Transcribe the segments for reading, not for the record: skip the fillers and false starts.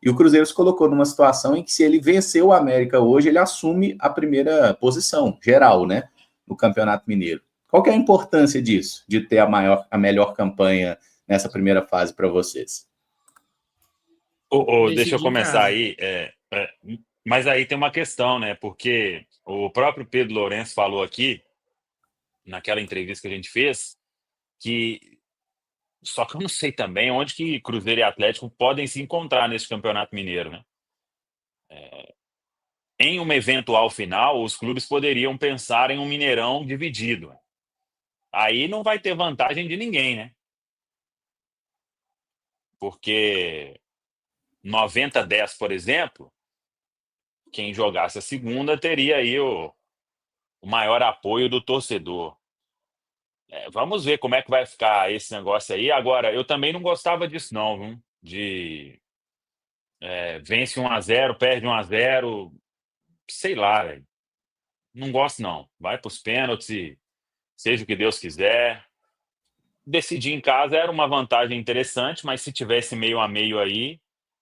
E o Cruzeiro se colocou numa situação em que, se ele vencer o América hoje, ele assume a primeira posição geral, né, no Campeonato Mineiro. Qual que é a importância disso, de ter a melhor campanha nessa primeira fase para vocês? Deixa eu começar aí. Mas aí tem uma questão, né? Porque o próprio Pedro Lourenço falou aqui, naquela entrevista que a gente fez, que só que eu não sei também onde que Cruzeiro e Atlético podem se encontrar nesse Campeonato Mineiro, né? Em uma eventual final, os clubes poderiam pensar em um Mineirão dividido. Aí não vai ter vantagem de ninguém, né? Porque 90-10, por exemplo, quem jogasse a segunda teria aí o maior apoio do torcedor. Vamos ver como é que vai ficar esse negócio aí. Agora, eu também não gostava disso não, viu? De vence 1-0, perde 1-0, sei lá, véio. Não gosto não. Vai para os pênaltis e seja o que Deus quiser. Decidir em casa era uma vantagem interessante, mas se tivesse meio a meio aí,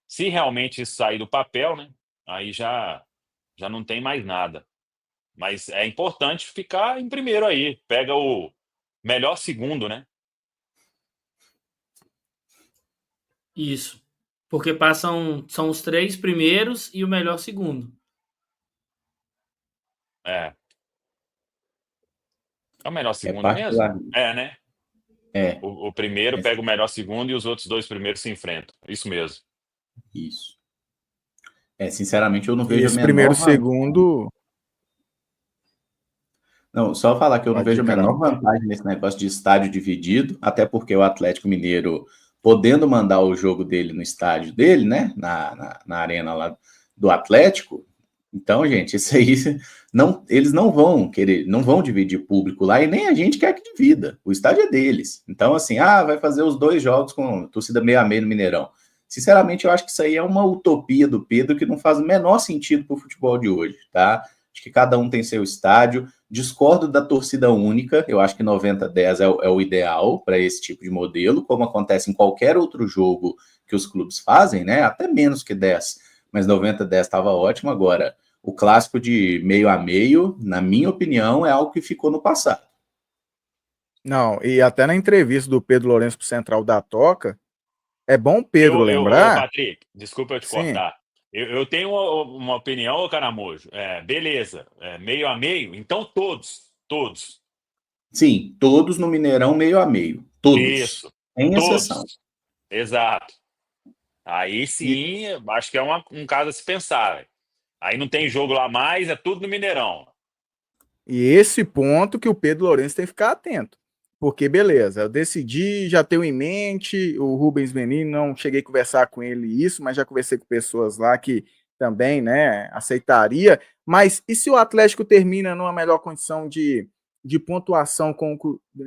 se realmente isso sair do papel, né? Aí já não tem mais nada. Mas é importante ficar em primeiro aí. Pega o melhor segundo, né? Isso. Porque são os 3 primeiros e o melhor segundo. É o melhor segundo mesmo? Né? O primeiro pega o melhor segundo e os outros 2 primeiros se enfrentam. Isso mesmo. Isso. Sinceramente, eu não vejo esse primeiro segundo. Não, só falar que eu não vejo a menor vantagem nesse negócio de estádio dividido, até porque o Atlético Mineiro, podendo mandar o jogo dele no estádio dele, né, na arena lá do Atlético, então, gente, isso aí, eles não vão querer, não vão dividir público lá, e nem a gente quer que divida, o estádio é deles. Então, assim, vai fazer os 2 jogos com torcida meio a meio no Mineirão. Sinceramente, eu acho que isso aí é uma utopia do Pedro que não faz o menor sentido para o futebol de hoje, tá? Acho que cada um tem seu estádio. Discordo da torcida única, eu acho que 90-10 é o ideal para esse tipo de modelo, como acontece em qualquer outro jogo que os clubes fazem, né? Até menos que 10, mas 90-10 estava ótimo. Agora, o clássico de meio a meio, na minha opinião, é algo que ficou no passado. Não, e até na entrevista do Pedro Lourenço pro Central da Toca, é bom Pedro lembrar... Patrick, desculpa eu te cortar. Eu tenho uma opinião, Caramujo. Beleza, meio a meio, então todos. Sim, todos no Mineirão meio a meio. Todos. Isso. Sem todos. exceção. Exato. Aí sim, acho que é um caso a se pensar. Véio. Aí não tem jogo lá mais, é tudo no Mineirão. E esse ponto que o Pedro Lourenço tem que ficar atento. Porque, beleza, eu decidi, já tenho em mente, o Rubens Menino, não cheguei a conversar com ele isso, mas já conversei com pessoas lá que também, né, aceitaria. Mas e se o Atlético termina numa melhor condição de pontuação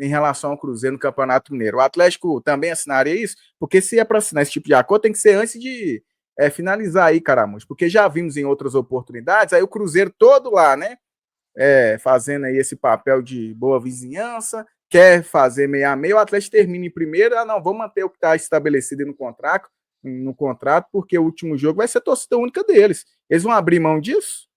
em relação ao Cruzeiro no Campeonato Mineiro? O Atlético também assinaria isso? Porque se é para assinar esse tipo de acordo, tem que ser antes de finalizar aí, Caramuz, porque já vimos em outras oportunidades, aí o Cruzeiro todo lá, né, fazendo aí esse papel de boa vizinhança, quer fazer meio a meio, o Atlético termina em primeiro, não, vamos manter o que está estabelecido no contrato, porque o último jogo vai ser a torcida única deles. Eles vão abrir mão disso?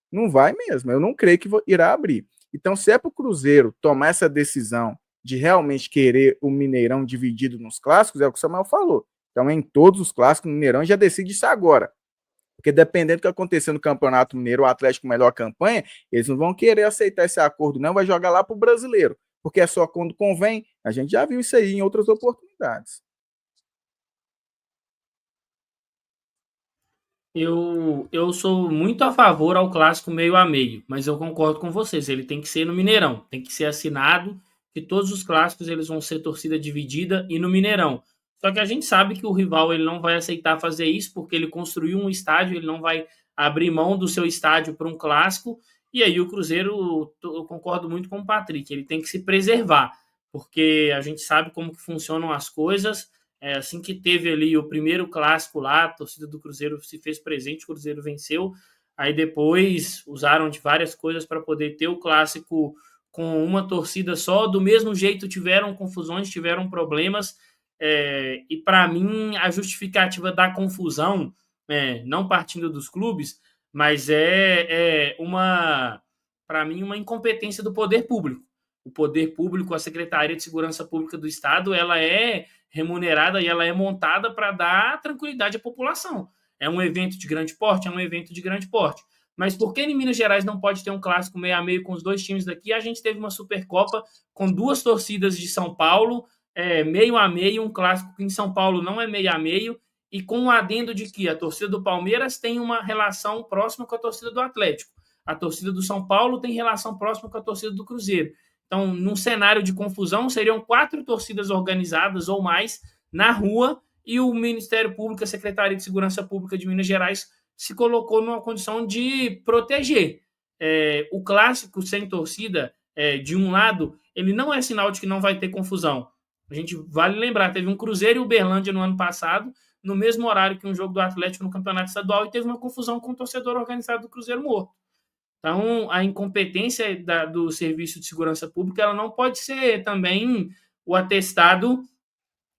Não vai mesmo, eu não creio que irá abrir. Então, se é para o Cruzeiro tomar essa decisão de realmente querer o Mineirão dividido nos clássicos, é o que o Samuel falou. Então, em todos os clássicos, no Mineirão já decide isso agora. Porque dependendo do que acontecer no Campeonato Mineiro, o Atlético melhor campanha, eles não vão querer aceitar esse acordo, não, vai jogar lá para o brasileiro. Porque é só quando convém. A gente já viu isso aí em outras oportunidades. Eu sou muito a favor ao clássico meio a meio, mas eu concordo com vocês, ele tem que ser no Mineirão, tem que ser assinado que todos os clássicos eles vão ser torcida dividida e no Mineirão. Só que a gente sabe que o rival ele não vai aceitar fazer isso porque ele construiu um estádio, ele não vai abrir mão do seu estádio para um clássico, e aí o Cruzeiro, eu concordo muito com o Patrick, ele tem que se preservar, porque a gente sabe como que funcionam as coisas. Assim que teve ali o primeiro clássico lá, a torcida do Cruzeiro se fez presente, o Cruzeiro venceu. Aí depois usaram de várias coisas para poder ter o clássico com uma torcida só. Do mesmo jeito tiveram confusões, tiveram problemas. E para mim a justificativa da confusão não partindo dos clubes, mas para mim, uma incompetência do poder público. O poder público, a Secretaria de Segurança Pública do Estado, ela é remunerada e ela é montada para dar tranquilidade à população. É um evento de grande porte? É um evento de grande porte. Mas por que em Minas Gerais não pode ter um clássico meio a meio com os dois times daqui? A gente teve uma Supercopa com 2 torcidas de São Paulo, meio a meio, um clássico que em São Paulo não é meio a meio, e com o adendo de que a torcida do Palmeiras tem uma relação próxima com a torcida do Atlético. A torcida do São Paulo tem relação próxima com a torcida do Cruzeiro. Então, num cenário de confusão, seriam 4 torcidas organizadas ou mais na rua, e o Ministério Público, a Secretaria de Segurança Pública de Minas Gerais, se colocou numa condição de proteger. O clássico sem torcida, de um lado, ele não é sinal de que não vai ter confusão. A gente vale lembrar, teve um Cruzeiro e Uberlândia no ano passado, no mesmo horário que um jogo do Atlético no Campeonato Estadual, e teve uma confusão com o torcedor organizado do Cruzeiro morto. Então, a incompetência do Serviço de Segurança Pública, ela não pode ser também o atestado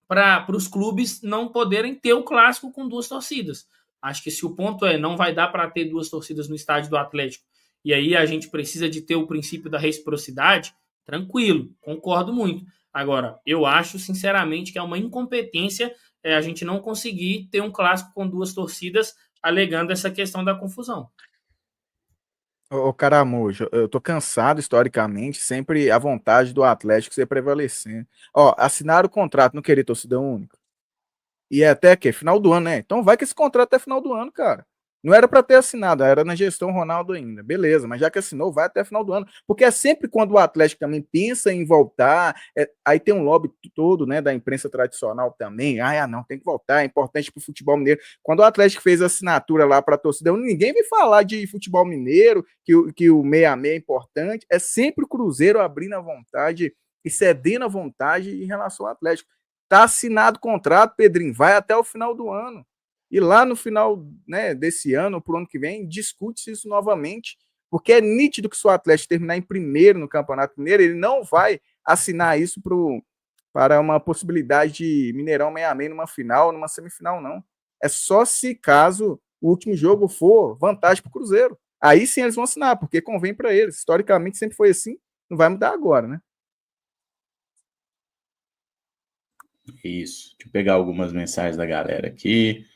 para os clubes não poderem ter o clássico com 2 torcidas. Acho que se o ponto não vai dar para ter 2 torcidas no estádio do Atlético, e aí a gente precisa de ter o princípio da reciprocidade, tranquilo, concordo muito. Agora, eu acho, sinceramente, que é uma incompetência a gente não conseguir ter um clássico com 2 torcidas, alegando essa questão da confusão. Ô, Caramujo, eu tô cansado, historicamente, sempre a vontade do Atlético ser prevalecendo. Assinaram o contrato, não querer torcida única. E até que final do ano, né? Então vai que esse contrato até final do ano, cara. Não era para ter assinado, era na gestão Ronaldo ainda. Beleza, mas já que assinou, vai até final do ano. Porque é sempre quando o Atlético também pensa em voltar, aí tem um lobby todo, né, da imprensa tradicional também. Não, tem que voltar, é importante pro futebol mineiro. Quando o Atlético fez a assinatura lá para a torcida, ninguém veio falar de futebol mineiro, que o meia-meia é importante. É sempre o Cruzeiro abrindo a vontade e cedendo a vontade em relação ao Atlético. Tá assinado o contrato, Pedrinho, vai até o final do ano. E lá no final, né, desse ano, para o ano que vem, discute-se isso novamente, porque é nítido que se o Atlético terminar em primeiro no Campeonato Mineiro, ele não vai assinar isso para uma possibilidade de Mineirão meia-meia numa final, numa semifinal, não. É só se caso o último jogo for vantagem para o Cruzeiro. Aí sim eles vão assinar, porque convém para eles. Historicamente sempre foi assim, não vai mudar agora, né? Isso. Deixa eu pegar algumas mensagens da galera aqui.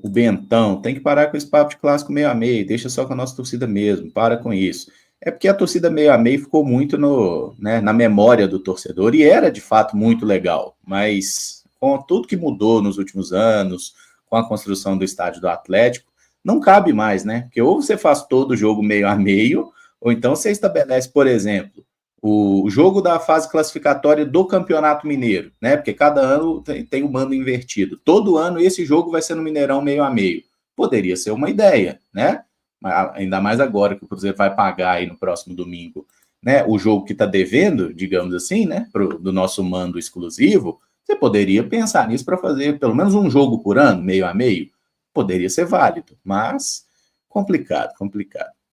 O Bentão, tem que parar com esse papo de clássico meio a meio, deixa só com a nossa torcida mesmo, para com isso. É porque a torcida meio a meio ficou muito na memória do torcedor, e era de fato muito legal, mas com tudo que mudou nos últimos anos, com a construção do estádio do Atlético, não cabe mais, né? Porque ou você faz todo o jogo meio a meio, ou então você estabelece, por exemplo, o jogo da fase classificatória do Campeonato Mineiro, né? Porque cada ano tem o mando invertido. Todo ano esse jogo vai ser no Mineirão meio a meio. Poderia ser uma ideia, né? Ainda mais agora que o Cruzeiro vai pagar aí no próximo domingo, né? O jogo que está devendo, digamos assim, né? Do nosso mando exclusivo. Você poderia pensar nisso para fazer pelo menos um jogo por ano, meio a meio. Poderia ser válido, mas complicado.